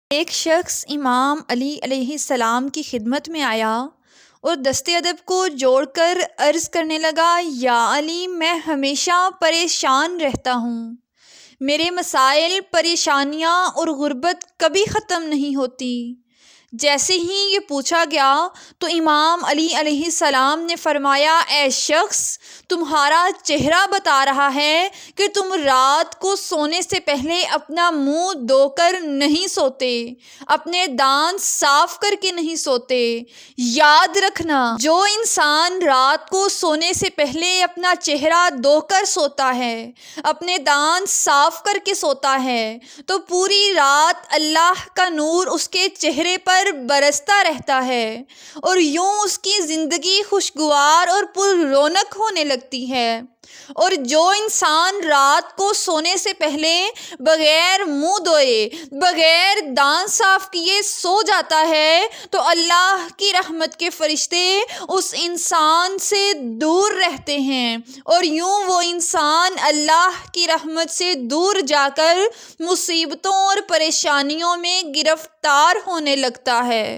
ایک شخص امام علی علیہ السلام کی خدمت میں آیا اور دست ادب کو جوڑ کر عرض کرنے لگا، یا علی، میں ہمیشہ پریشان رہتا ہوں، میرے مسائل، پریشانیاں اور غربت کبھی ختم نہیں ہوتی۔ جیسے ہی یہ پوچھا گیا تو امام علی علیہ السلام نے فرمایا، اے شخص، تمہارا چہرہ بتا رہا ہے کہ تم رات کو سونے سے پہلے اپنا منہ دھو کر نہیں سوتے، اپنے دانت صاف کر کے نہیں سوتے۔ یاد رکھنا، جو انسان رات کو سونے سے پہلے اپنا چہرہ دھو کر سوتا ہے، اپنے دانت صاف کر کے سوتا ہے، تو پوری رات اللہ کا نور اس کے چہرے پر برستا رہتا ہے اور یوں اس کی زندگی خوشگوار اور پر رونق ہونے لگتی ہے۔ اور جو انسان رات کو سونے سے پہلے بغیر منہ دھوئے، بغیر دانت صاف کیے سو جاتا ہے تو اللہ کی رحمت کے فرشتے اس انسان سے دور رہتے ہیں اور یوں وہ انسان اللہ کی رحمت سے دور جا کر مصیبتوں اور پریشانیوں میں گرفتار ہونے لگتا ہے۔